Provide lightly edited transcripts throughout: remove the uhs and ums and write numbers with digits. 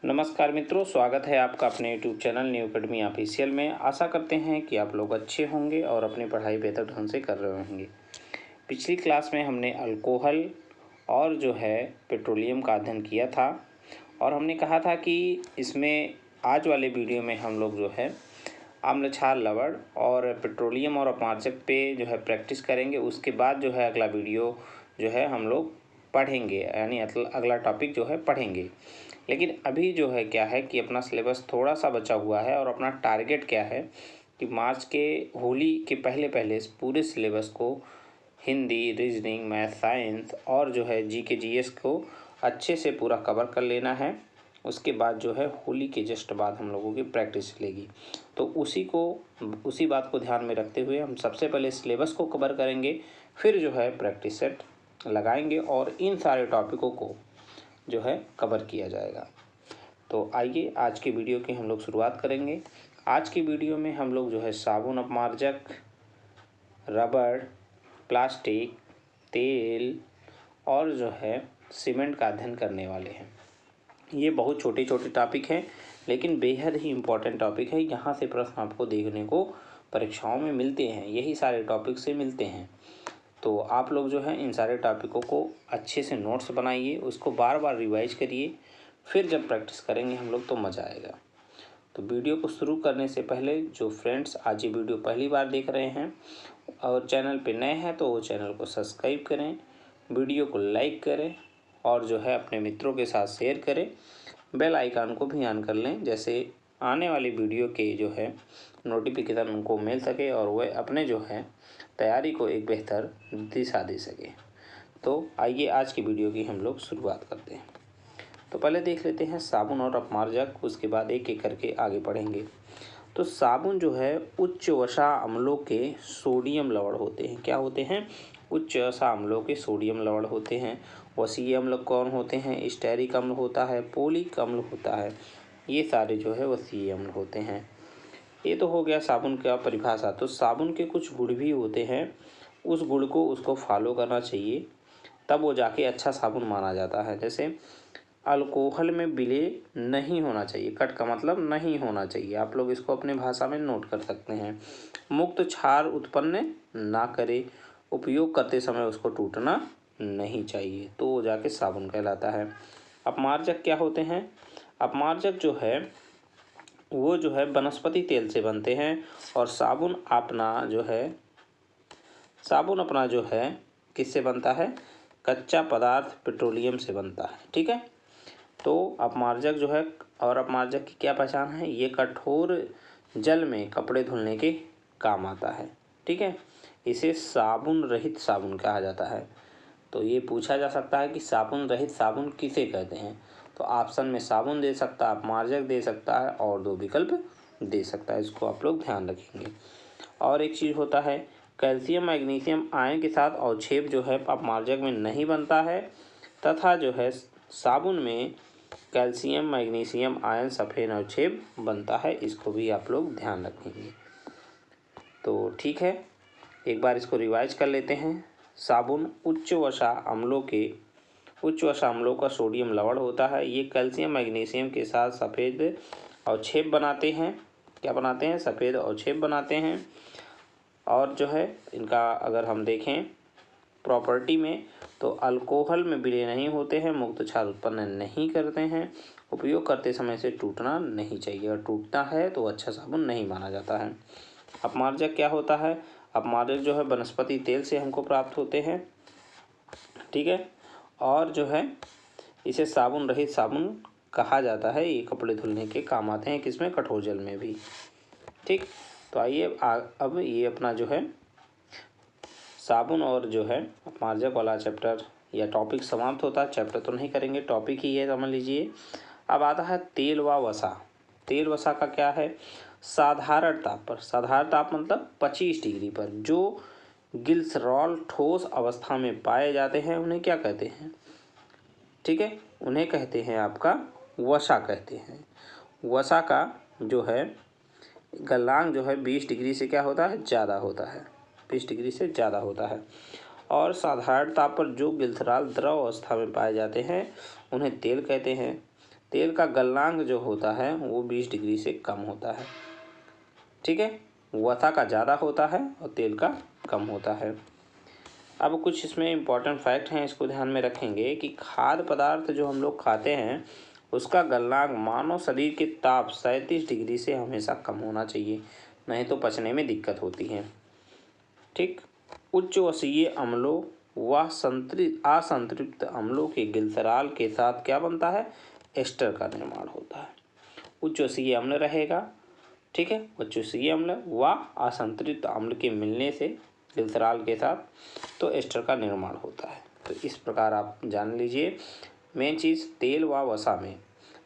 नमस्कार मित्रों, स्वागत है आपका अपने YouTube channel new academy official में। आशा करते हैं कि आप लोग अच्छे होंगे और अपनी पढ़ाई बेहतर ढंग से कर रहे होंगे। पिछली क्लास में हमने अल्कोहल और जो है पेट्रोलियम का अध्ययन किया था और हमने कहा था कि इसमें आज वाले वीडियो में हम लोग जो है आम्ल क्षार लवण और पेट्रोलियम और अपमार्जक पे जो है प्रैक्टिस करेंगे। उसके बाद जो है अगला वीडियो जो है हम लोग पढ़ेंगे, यानी अगला टॉपिक जो है पढ़ेंगे। लेकिन अभी जो है क्या है कि अपना सिलेबस थोड़ा सा बचा हुआ है और अपना टारगेट क्या है कि मार्च के होली के पहले पहले इस पूरे सिलेबस को हिंदी, रीजनिंग, मैथ, साइंस और जो है जीके जीएस को अच्छे से पूरा कवर कर लेना है। उसके बाद जो है होली के जस्ट बाद हम लोगों की प्रैक्टिस चलेगी। तो उसी बात को ध्यान में रखते हुए हम सबसे पहले सिलेबस को कवर करेंगे, फिर जो है प्रैक्टिस सेट लगाएंगे और इन सारे टॉपिकों को जो है कवर किया जाएगा। तो आइए आज की वीडियो की हम लोग शुरुआत करेंगे। आज की वीडियो में हम लोग जो है साबुन अपमार्जक, रबड़, प्लास्टिक, तेल और जो है सीमेंट का अध्ययन करने वाले हैं। ये बहुत छोटे छोटे टॉपिक हैं लेकिन बेहद ही इम्पोर्टेंट टॉपिक है। यहाँ से प्रश्न आपको देखने को परीक्षाओं में मिलते हैं, यही सारे टॉपिक से मिलते हैं। तो आप लोग जो है इन सारे टॉपिकों को अच्छे से नोट्स बनाइए, उसको बार बार रिवाइज करिए, फिर जब प्रैक्टिस करेंगे हम लोग तो मज़ा आएगा। तो वीडियो को शुरू करने से पहले जो फ्रेंड्स आज ये वीडियो पहली बार देख रहे हैं और चैनल पे नए हैं तो वो चैनल को सब्सक्राइब करें, वीडियो को लाइक करें और जो है अपने मित्रों के साथ शेयर करें। बेल आइकन को भी ऑन कर लें, जैसे आने वाली वीडियो के जो है नोटिफिकेशन उनको मिल सके और वह अपने जो है तैयारी को एक बेहतर दिशा दे सके। तो आइए आज की वीडियो की हम लोग शुरुआत करते हैं। तो पहले देख लेते हैं साबुन और अपमार्जक, उसके बाद एक एक करके आगे बढ़ेंगे। तो साबुन जो है उच्च वसा अम्लों के सोडियम लवण होते हैं। क्या होते हैं? उच्च वसा अम्लों के सोडियम लवण होते हैं। वसीय अम्ल कौन होते हैं? स्टेरिक अम्ल होता है, पोलिक अम्ल होता है। ये सारे जो है वसीय अम्ल होते हैं। ये तो हो गया साबुन का परिभाषा। तो साबुन के कुछ गुण भी होते हैं, उस गुण को उसको फॉलो करना चाहिए, तब वो जाके अच्छा साबुन माना जाता है। जैसे अल्कोहल में विलेय नहीं होना चाहिए, कट का मतलब नहीं होना चाहिए। आप लोग इसको अपने भाषा में नोट कर सकते हैं। मुक्त क्षार उत्पन्न ना करे, उपयोग करते समय उसको टूटना नहीं चाहिए, तो वो जाके साबुन कहलाता है। अपमार्जक क्या होते हैं? अपमार्जक जो है वो जो है वनस्पति तेल से बनते हैं और साबुन अपना जो है किससे बनता है? कच्चा पदार्थ पेट्रोलियम से बनता है। ठीक है। तो अपमार्जक जो है और अपमार्जक की क्या पहचान है? ये कठोर जल में कपड़े धुलने के काम आता है। ठीक है। इसे साबुन रहित साबुन कहा जाता है। तो ये पूछा जा सकता है कि साबुन रहित साबुन किसे कहते हैं? तो ऑप्शन में साबुन दे सकता है, अपमार्जक दे सकता है और दो विकल्प दे सकता है। इसको आप लोग ध्यान रखेंगे। और एक चीज़ होता है, कैल्शियम मैग्नीशियम आयन के साथ अवक्षेप जो है अपमार्जक में नहीं बनता है, तथा जो है साबुन में कैल्शियम मैग्नीशियम आयन सफ़ेद अवक्षेप बनता है। इसको भी आप लोग ध्यान रखेंगे। तो ठीक है, एक बार इसको रिवाइज कर लेते हैं। साबुन उच्च वसा अम्लों का सोडियम लवण होता है। ये कैल्शियम मैग्नीशियम के साथ सफ़ेद अवक्षेप बनाते हैं। क्या बनाते हैं? सफ़ेद अवक्षेप बनाते हैं। और जो है इनका अगर हम देखें प्रॉपर्टी में, तो अल्कोहल में विलेय नहीं होते हैं, मुक्त क्षार उत्पन्न नहीं करते हैं, उपयोग करते समय से टूटना नहीं चाहिए, और टूटता है तो अच्छा साबुन नहीं माना जाता है। अपमार्जक क्या होता है? अपमार्जक जो है वनस्पति तेल से हमको प्राप्त होते हैं। ठीक है। और जो है इसे साबुन रहित साबुन कहा जाता है। ये कपड़े धुलने के काम आते हैं, किसमें? कठोर जल में भी। ठीक। तो आइए अब ये अपना जो है साबुन और जो है अपमार्जक वाला चैप्टर या टॉपिक समाप्त होता है। चैप्टर तो नहीं करेंगे, टॉपिक ही है, समझ लीजिए। अब आता है तेल व वसा। तेल वसा का क्या है? साधारण ताप पर, साधारण ताप मतलब 25 डिग्री पर जो ग्लिसरॉल ठोस अवस्था में पाए जाते हैं, उन्हें क्या कहते हैं? ठीक है, उन्हें कहते हैं आपका वसा कहते हैं। वसा का जो है गलनांक जो है 20 डिग्री से क्या होता है? ज़्यादा होता है, 20 डिग्री से ज़्यादा होता है। और साधारण ताप पर जो ग्लिसरॉल द्रव अवस्था में पाए जाते हैं उन्हें तेल कहते हैं। तेल का गलनांक जो होता है वो 20 डिग्री से कम होता है। ठीक है, वसा का ज़्यादा होता है और तेल का कम होता है। अब कुछ इसमें इम्पॉर्टेंट फैक्ट हैं, इसको ध्यान में रखेंगे कि खाद्य पदार्थ जो हम लोग खाते हैं उसका गलनांक मानव शरीर के ताप 37 डिग्री से हमेशा कम होना चाहिए, नहीं तो पचने में दिक्कत होती है। ठीक, उच्च वसीय अम्लों व असंतृप्त अम्लों के गिल्सराल के साथ क्या बनता है, एस्टर का निर्माण होता है। उच्च वसीय अम्ल रहेगा, ठीक है, उच्च वसीय अम्ल व असंतृप्त अम्ल के मिलने से गिल्सराल के साथ तो एस्टर का निर्माण होता है। तो इस प्रकार आप जान लीजिए। मेन चीज़, तेल व वसा में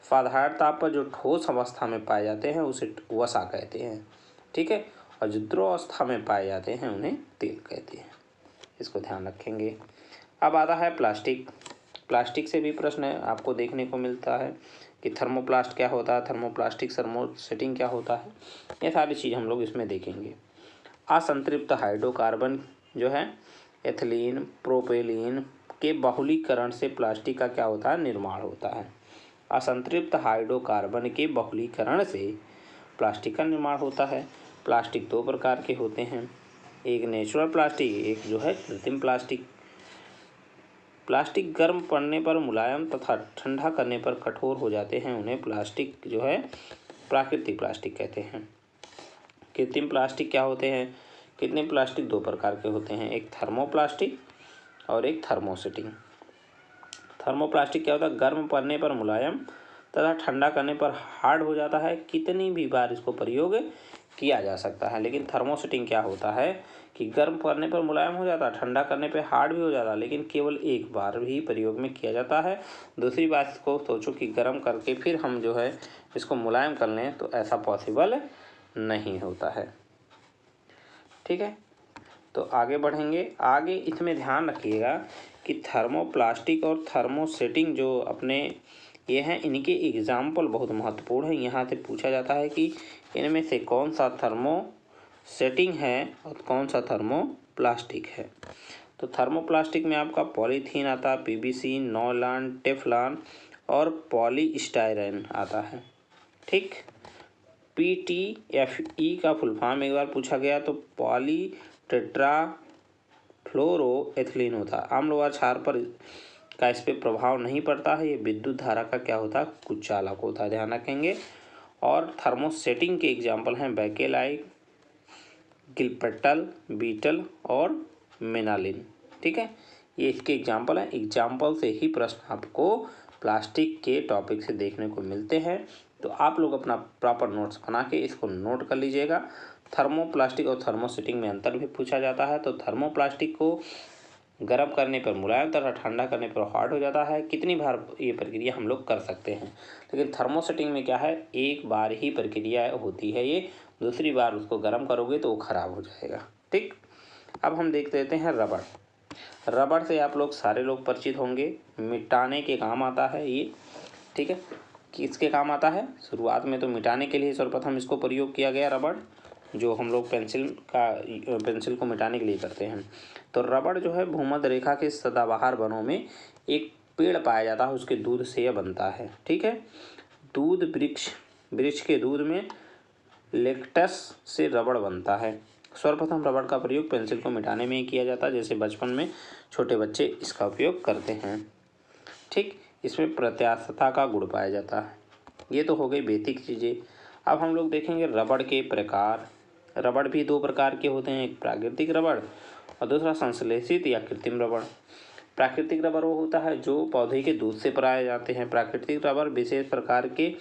साधारण ताप पर जो ठोस अवस्था में पाए जाते हैं उसे वसा कहते हैं। ठीक है, और जो द्रव अवस्था में पाए जाते हैं उन्हें तेल कहते हैं। इसको ध्यान रखेंगे। अब आता है प्लास्टिक। प्लास्टिक से भी प्रश्न आपको देखने को मिलता है कि थर्मोप्लास्ट क्या होता है, थर्मोप्लास्टिक थर्मोसेटिंग क्या होता है, ये सारी चीज़ हम लोग इसमें देखेंगे। असंतृप्त हाइड्रोकार्बन जो है एथिलीन प्रोपेलीन के बहुलीकरण से प्लास्टिक का क्या होता है, निर्माण होता है। असंतृप्त हाइड्रोकार्बन के बहुलीकरण से प्लास्टिक का निर्माण होता है। प्लास्टिक दो प्रकार के होते हैं, एक नेचुरल प्लास्टिक, एक जो है कृत्रिम प्लास्टिक। प्लास्टिक गर्म पड़ने पर मुलायम तथा ठंडा करने पर कठोर हो जाते हैं, उन्हें प्लास्टिक जो है प्राकृतिक प्लास्टिक कहते हैं। कृत्रिम प्लास्टिक क्या होते हैं, कृत्रिम प्लास्टिक दो प्रकार के होते हैं, एक थर्मोप्लास्टिक और एक थर्मोसेटिंग। थर्मोप्लास्टिक क्या होता है, गर्म पड़ने पर मुलायम तथा ठंडा करने पर हार्ड हो जाता है, कितनी भी बार इसको प्रयोग किया जा सकता है। लेकिन थर्मोसेटिंग क्या होता है कि गर्म करने पर मुलायम हो जाता है, ठंडा करने पर हार्ड भी हो जाता है, लेकिन केवल एक बार ही प्रयोग में किया जाता है। दूसरी बात, इसको सोचो कि गर्म करके फिर हम जो है इसको मुलायम कर लें तो ऐसा पॉसिबल नहीं होता है। ठीक है, तो आगे बढ़ेंगे। आगे इसमें ध्यान रखिएगा कि थर्मोप्लास्टिक और थर्मोसेटिंग जो अपने ये हैं, इनके एग्जाम्पल बहुत महत्वपूर्ण है। यहाँ से पूछा जाता है कि इनमें से कौन सा थर्मोसेटिंग है और कौन सा थर्मोप्लास्टिक है। तो थर्मोप्लास्टिक में आपका पॉलीथीन आता है, पीवीसी, नॉयलॉन, टेफ्लॉन और पॉलीस्टाइरीन आता है। ठीक, PTFE का फुल फॉर्म एक बार पूछा गया तो पॉली टेट्राफ्लोरोएथिलीन होता है। आम्ल व क्षार पर का इस पर प्रभाव नहीं पड़ता है, ये विद्युत धारा का क्या होता है, कुचालक होता है, ध्यान रखेंगे। और थर्मोसेटिंग के एग्जाम्पल हैं बैकेलाइट, गिलपेटल, बीटल और मेनालिन। ठीक है, ये इसके एग्जाम्पल हैं। एग्जाम्पल से ही प्रश्न आपको प्लास्टिक के टॉपिक से देखने को मिलते हैं, तो आप लोग अपना प्रॉपर नोट्स बना के इसको नोट कर लीजिएगा। थर्मोप्लास्टिक और थर्मोसेटिंग में अंतर भी पूछा जाता है। तो थर्मोप्लास्टिक को गर्म करने पर मुलायम तथा ठंडा करने पर हार्ड हो जाता है, कितनी बार ये प्रक्रिया हम लोग कर सकते हैं। लेकिन थर्मोसेटिंग में क्या है, एक बार ही प्रक्रिया होती है, ये दूसरी बार उसको गर्म करोगे तो वो ख़राब हो जाएगा। ठीक, अब हम देख लेते हैं रबड़। रबड़ से आप लोग सारे लोग परिचित होंगे, मिटाने के काम आता है ये। ठीक है, किसके काम आता है, शुरुआत में तो मिटाने के लिए सर्वप्रथम इसको प्रयोग किया गया रबड़, जो हम लोग पेंसिल को मिटाने के लिए करते हैं। तो रबड़ जो है भूमध्य रेखा के सदाबहार वनों में एक पेड़ पाया जाता है, उसके दूध से यह बनता है। ठीक है, दूध वृक्ष के दूध में लेक्टस से रबड़ बनता है। सर्वप्रथम रबड़ का प्रयोग पेंसिल को मिटाने में ही किया जाता है, जैसे बचपन में छोटे बच्चे इसका उपयोग करते हैं। ठीक, इसमें प्रत्यास्थता का गुण पाया जाता है। ये तो हो गई बेसिक चीज़ें। अब हम लोग देखेंगे रबड़ के प्रकार। रबड़ भी दो प्रकार के होते हैं, एक प्राकृतिक रबड़ और दूसरा संश्लेषित या कृत्रिम रबड़। प्राकृतिक रबड़ वो होता है जो पौधे के दूध से पाए जाते हैं। प्राकृतिक रबड़ विशेष प्रकार के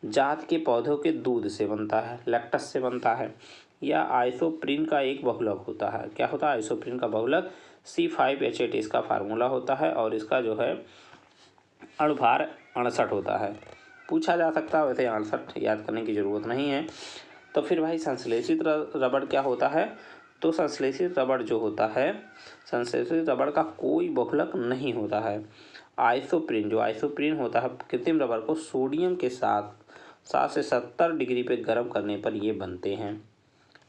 जात के पौधों के दूध से बनता है, लैक्टस से बनता है। या आइसोप्रीन का एक बहुलक होता है। क्या होता है, आइसोप्रीन का बहुलक C5H8 इसका फार्मूला होता है और इसका जो है अणुभार 68 होता है। पूछा जा सकता है, वैसे 68 याद करने की ज़रूरत नहीं है। तो फिर भाई संश्लेषित रबड़ क्या होता है, तो संश्लेषित रबड़ जो होता है, संश्लेषित रबड़ का कोई बहुलक नहीं होता है। आइसोप्रीन होता है कृत्रिम रबड़ को सोडियम के साथ 60 से 70 डिग्री पे गर्म करने पर ये बनते हैं।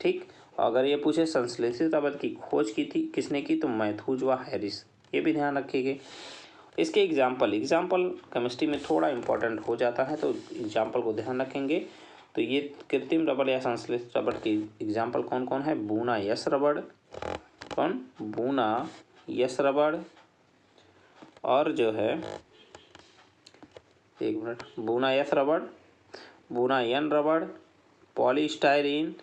ठीक, अगर ये पूछे संश्लेषित रबड़ की खोज की थी किसने की, तो मैथ्यूज व हैरिस, ये भी ध्यान रखिएगा। इसके एग्जाम्पल केमिस्ट्री में थोड़ा इम्पोर्टेंट हो जाता है, तो एग्जाम्पल को ध्यान रखेंगे। तो ये कृत्रिम रबड़ या संश्लेषित रबड़ की एग्जाम्पल कौन कौन है? बूना यस रबड़, कौन? बूना यस रबड़, और जो है एक मिनट, बूना यस रबड़, बूना यन रबड़, पॉलीस्टाइरीन,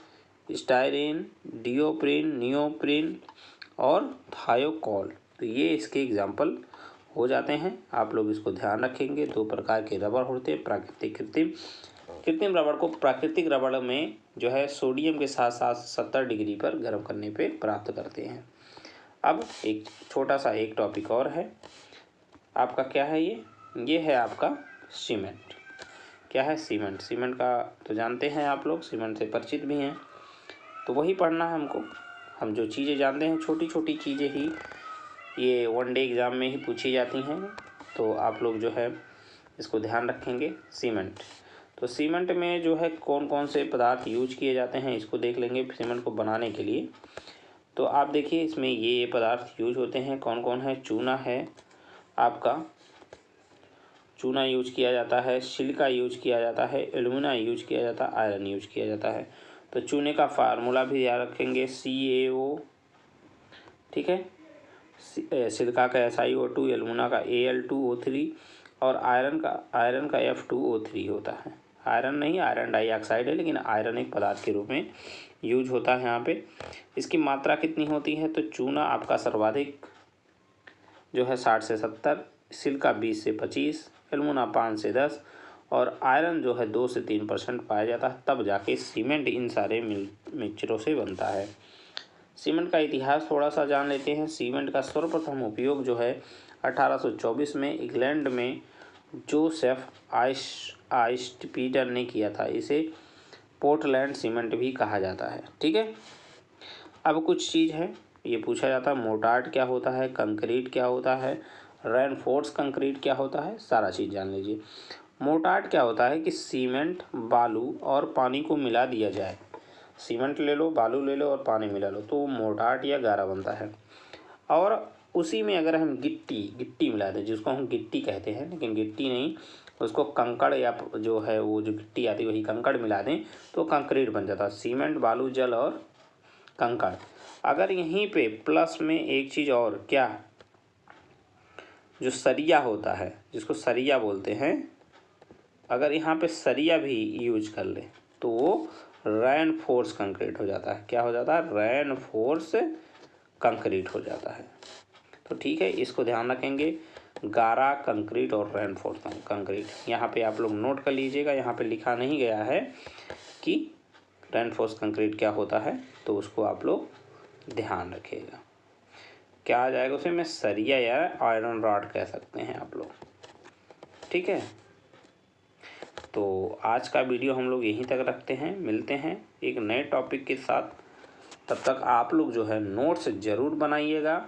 स्टाइरीन, डिओप्रिन, नियोप्रिन और थायोकॉल। तो ये इसके एग्जाम्पल हो जाते हैं। आप लोग इसको ध्यान रखेंगे। 2 प्रकार के रबड़ होते हैं, प्राकृतिक, कृत्रिम। कृत्रिम रबड़ को प्राकृतिक रबड़ में जो है सोडियम के साथ साथ 70 डिग्री पर गर्म करने पे प्राप्त करते हैं। अब एक छोटा सा एक टॉपिक और है आपका, क्या है ये है आपका सीमेंट। क्या है? सीमेंट। सीमेंट का तो जानते हैं आप लोग, सीमेंट से परिचित भी हैं, तो वही पढ़ना है हमको। हम जो चीज़ें जानते हैं, छोटी छोटी चीज़ें ही ये 1 डे एग्ज़ाम में ही पूछी जाती हैं, तो आप लोग जो है इसको ध्यान रखेंगे। सीमेंट, तो सीमेंट में जो है कौन कौन से पदार्थ यूज किए जाते हैं इसको देख लेंगे सीमेंट को बनाने के लिए। तो आप देखिए इसमें ये पदार्थ यूज होते हैं, कौन कौन है? चूना है आपका, चूना यूज किया जाता है, सिलिका यूज किया जाता है, एल्यूमिना यूज किया जाता है, आयरन यूज किया जाता है। तो चूने का फार्मूला भी याद रखेंगे, CaO, ठीक है। सिलिका का SiO2, एल्यूमिना का Al2O3 और आयरन का F2O3 होता है। आयरन नहीं, आयरन डाइऑक्साइड है, लेकिन आयरन एक पदार्थ के रूप में यूज होता है यहाँ पे। इसकी मात्रा कितनी होती है? तो चूना आपका सर्वाधिक जो है 60 से 70, सिलिका 20 से 25, एल्यूमिना 5 से 10 और आयरन जो है 2 से 3% पाया जाता है, तब जाके सीमेंट इन सारे मिक्सचरों से बनता है। सीमेंट का इतिहास थोड़ा सा जान लेते हैं। सीमेंट का सर्वप्रथम उपयोग जो है 1824 में इंग्लैंड में जोसेफ आइस्टपीटर ने किया था। इसे पोर्टलैंड सीमेंट भी कहा जाता है, ठीक है। अब कुछ चीज़ है, ये पूछा जाता है मोर्टार क्या होता है, कंक्रीट क्या होता है, रेनफोर्स कंक्रीट क्या होता है, सारा चीज़ जान लीजिए। मोर्टार क्या होता है कि सीमेंट, बालू और पानी को मिला दिया जाए। सीमेंट ले लो, बालू ले लो और पानी मिला लो, तो मोर्टार या गारा बनता है। और उसी में अगर हम गिट्टी मिला दें, जिसको हम गिट्टी कहते हैं, लेकिन गिट्टी नहीं, उसको कंकड़ या जो है वो जो गिट्टी आती है वही कंकड़ मिला दें तो कंक्रीट बन जाता है। सीमेंट, बालू, जल और कंकड़। अगर यहीं पे प्लस में एक चीज़ और, क्या? जो सरिया होता है, जिसको सरिया बोलते हैं, अगर यहाँ पे सरिया भी यूज कर ले तो वो रेनफोर्स कंक्रीट हो जाता है। क्या हो जाता है? रेनफोर्स कंक्रीट हो जाता है। तो ठीक है, इसको ध्यान रखेंगे, गारा, कंक्रीट और रेनफोर्स कंक्रीट। यहाँ पे आप लोग नोट कर लीजिएगा, यहाँ पे लिखा नहीं गया है कि रेनफोर्स कंक्रीट क्या होता है, तो उसको आप लोग ध्यान रखिएगा। क्या आ जाएगा उसे? में सरिया या आयरन रॉड कह सकते हैं आप लोग, ठीक है। तो आज का वीडियो हम लोग यहीं तक रखते हैं, मिलते हैं एक नए टॉपिक के साथ। तब तक आप लोग जो है नोट्स ज़रूर बनाइएगा।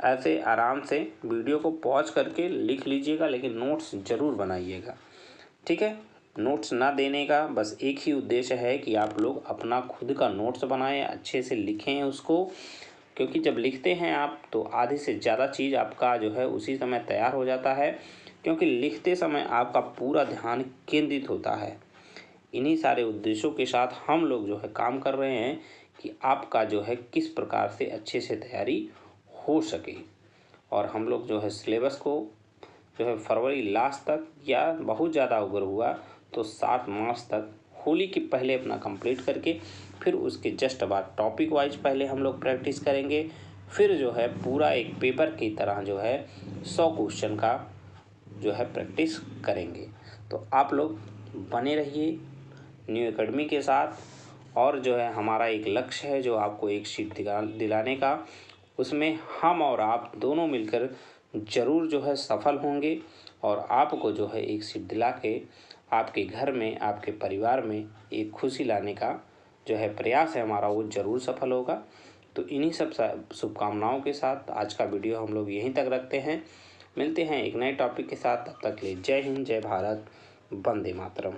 ऐसे आराम से वीडियो को पॉज करके लिख लीजिएगा, लेकिन नोट्स ज़रूर बनाइएगा, ठीक है। नोट्स ना देने का बस एक ही उद्देश्य है कि आप लोग अपना खुद का नोट्स बनाएं, अच्छे से लिखें उसको, क्योंकि जब लिखते हैं आप तो आधे से ज़्यादा चीज़ आपका जो है उसी समय तैयार हो जाता है, क्योंकि लिखते समय आपका पूरा ध्यान केंद्रित होता है। इन्हीं सारे उद्देश्यों के साथ हम लोग जो है काम कर रहे हैं कि आपका जो है किस प्रकार से अच्छे से तैयारी हो सके। और हम लोग जो है सिलेबस को जो है फरवरी लास्ट तक या बहुत ज़्यादा अगर हुआ तो 7 मार्च तक होली के पहले अपना कंप्लीट करके फिर उसके जस्ट बाद टॉपिक वाइज पहले हम लोग प्रैक्टिस करेंगे। फिर जो है पूरा एक पेपर की तरह जो है 100 क्वेश्चन का जो है प्रैक्टिस करेंगे। तो आप लोग बने रहिए न्यू एकेडमी के साथ। और जो है हमारा एक लक्ष्य है जो आपको एक सीट दिलाने का, उसमें हम और आप दोनों मिलकर ज़रूर जो है सफल होंगे और आपको जो है एक सीट दिला के आपके घर में, आपके परिवार में एक खुशी लाने का जो है प्रयास है हमारा, वो ज़रूर सफल होगा। तो इन्हीं सब शुभकामनाओं के साथ आज का वीडियो हम लोग यहीं तक रखते हैं। मिलते हैं एक नए टॉपिक के साथ, तब तक के लिए जय हिंद, जय भारत, वंदे मातरम।